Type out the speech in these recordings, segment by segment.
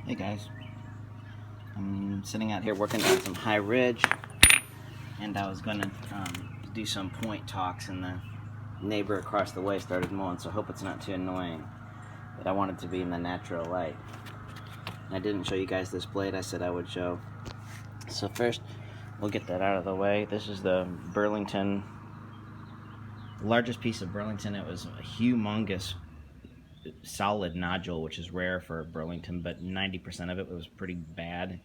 Hey guys, I'm sitting out here working on some high ridge, and I was going to do some point talks, and the neighbor across the way started mowing, so I hope it's not too annoying. But I want it to be in the natural light. And I didn't show you guys this blade I said I would show. So first, we'll get that out of the way. This is the Burlington, largest piece of Burlington. It was a humongous solid nodule, which is rare for Burlington, but 90% of it was pretty bad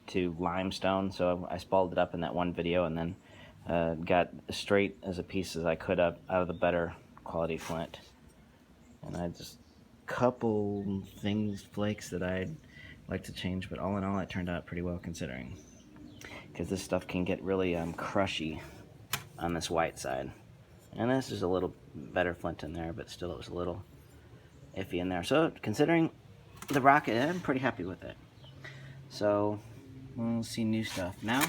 to limestone, so I spalled it up in that one video, and then got as straight as a piece as I could out of the better quality flint. And I just couple flakes that I'd like to change, but all in all it turned out pretty well considering, because this stuff can get really crushy on this white side. And this is a little better flint in there, but still it was a little iffy in there. So considering the rocket, I'm pretty happy with it. So we'll see new stuff. Now,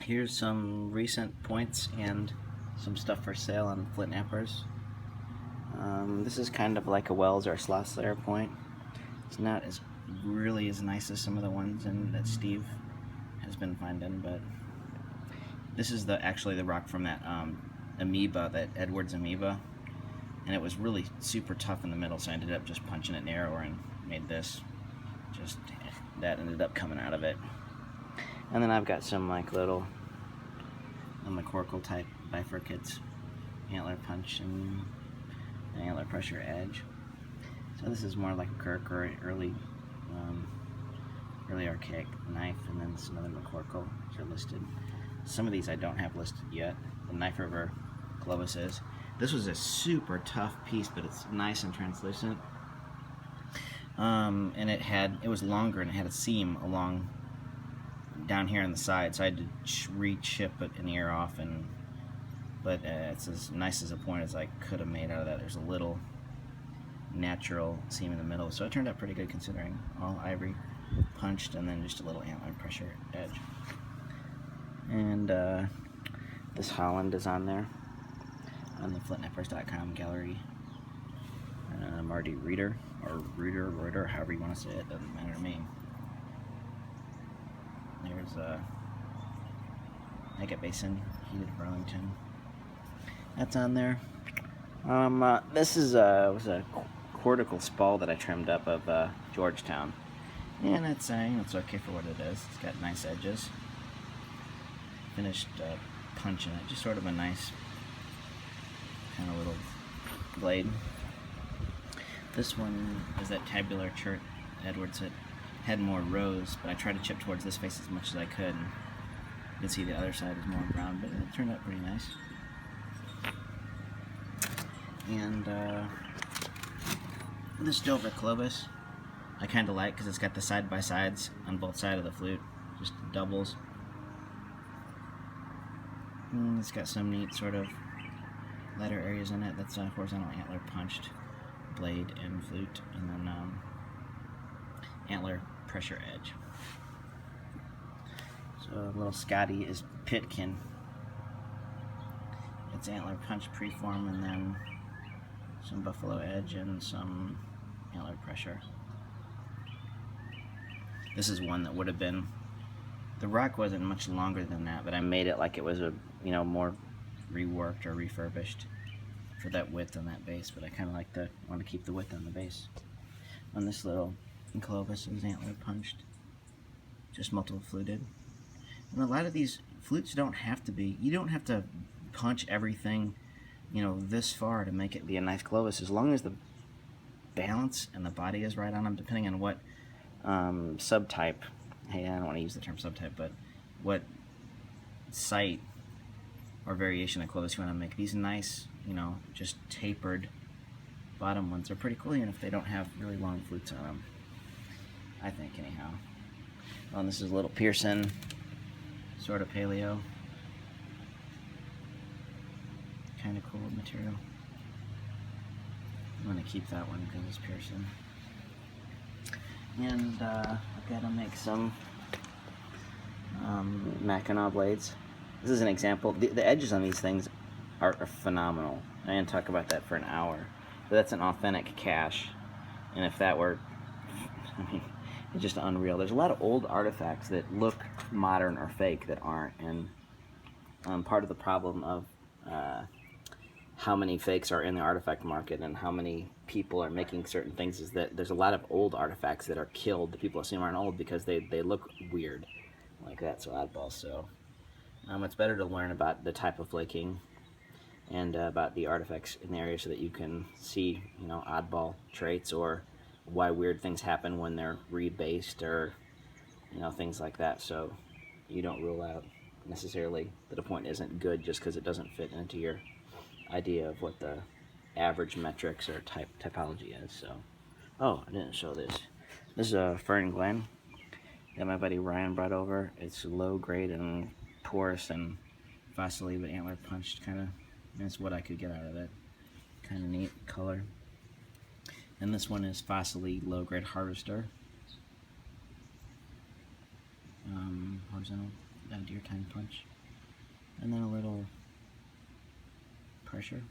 here's some recent points and some stuff for sale on flint nappers. This is kind of like a Wells or a Slayer point. It's not really as nice as some of the ones that Steve has been finding, but this is actually the rock from that amoeba, that Edwards amoeba. And it was really super tough in the middle, so I ended up just punching it narrower and made this. Just that ended up coming out of it. And then I've got some like little McCorkle type bifurcates, antler punch and antler pressure edge. So this is more like a Kirk or early archaic knife, and then some other McCorkle which are listed. Some of these I don't have listed yet. The Knife River Clovis is. This was a super tough piece, but it's nice and translucent. And it was longer, and it had a seam along down here on the side, so I had to re-chip it an ear off, but it's as nice as a point as I could have made out of that. There's a little natural seam in the middle, so it turned out pretty good considering. All ivory punched, and then just a little antler pressure edge. And this Holland is on there on the flintnappers.com gallery. Marty rueter, or rueter, however you want to say it, doesn't matter to me. There's a Agate Basin, heated Burlington. That's on there. This is was a cortical spall that I trimmed up of Georgetown, and it's it's okay for what it is. It's got nice edges. Finished punching it, just sort of a nice kind of little blade. This one is that tabular chert Edwards. It had more rows, but I tried to chip towards this face as much as I could, and you can see the other side is more brown, but it turned out pretty nice. And this Dover Clovis I kind of like because it's got the side-by-sides on both sides of the flute, just doubles. And it's got some neat sort of letter areas in it. That's a horizontal antler punched blade and flute, and then antler pressure edge. So a little Scotty is Pitkin. It's antler punch preform, and then some buffalo edge and some antler pressure. This is one that would have been, the rock wasn't much longer than that, but I made it like it was a more reworked or refurbished for that width on that base, but I kind of want to keep the width on the base. On this little Clovis, it was antler punched, just multiple fluted. And a lot of these flutes don't have to be, you don't have to punch everything, this far to make it be a nice Clovis, as long as the balance and the body is right on them, depending on what subtype, hey, I don't want to use the term subtype, but what site or variation of Clovis you want to make. These nice, just tapered bottom ones are pretty cool, even if they don't have really long flutes on them, I think, anyhow. Well, and this is a little Pearson, sort of paleo. Kind of cool material. I'm going to keep that one because it's Pearson. And I've got to make some Mackinac blades. This is an example. The edges on these things are phenomenal. I didn't talk about that for an hour. But that's an authentic cache. And if that were I mean, it's just unreal. There's a lot of old artifacts that look modern or fake that aren't, and part of the problem of how many fakes are in the artifact market and how many people are making certain things is that there's a lot of old artifacts that are killed. The people assume aren't old because they look weird like that, so oddballs. So it's better to learn about the type of flaking and about the artifacts in the area so that you can see, oddball traits or why weird things happen when they're rebased or, things like that. So you don't rule out necessarily that a point isn't good just because it doesn't fit into your idea of what the average metrics or typology is. So, oh, I didn't show this. This is a Fern Glen that my buddy Ryan brought over. It's low grade and porous and fossily but antler punched kind of. That's what I could get out of it. Kind of neat color. And this one is fossily low grade harvester. Horizontal deer time punch. And then a little pressure.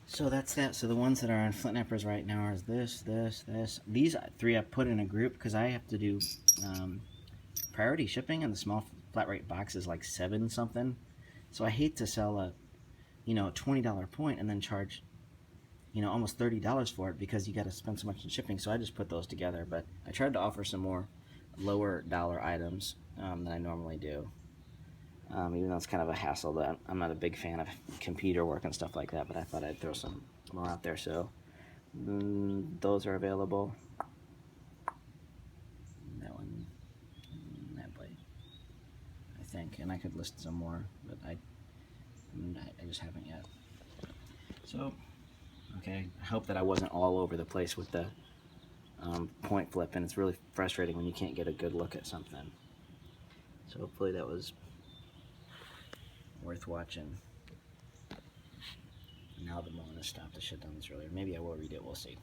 So that's that. So the ones that are on flint knippers right now are this. These three I put in a group because I have to do priority shipping, and the small flat rate box is like 7 something. So I hate to sell a $20 point and then charge almost $30 for it because you got to spend so much in shipping. So I just put those together. But I tried to offer some more lower dollar items than I normally do. Even though it's kind of a hassle, that I'm not a big fan of computer work and stuff like that, but I thought I'd throw some more out there. So those are available. That one, that blade, I think, and I could list some more, but I just haven't yet. So, okay, I hope that I wasn't all over the place with the point flip, and it's really frustrating when you can't get a good look at something. So hopefully that was worth watching. Now the moment to stop the shit down this earlier. Maybe I will read it, we'll see.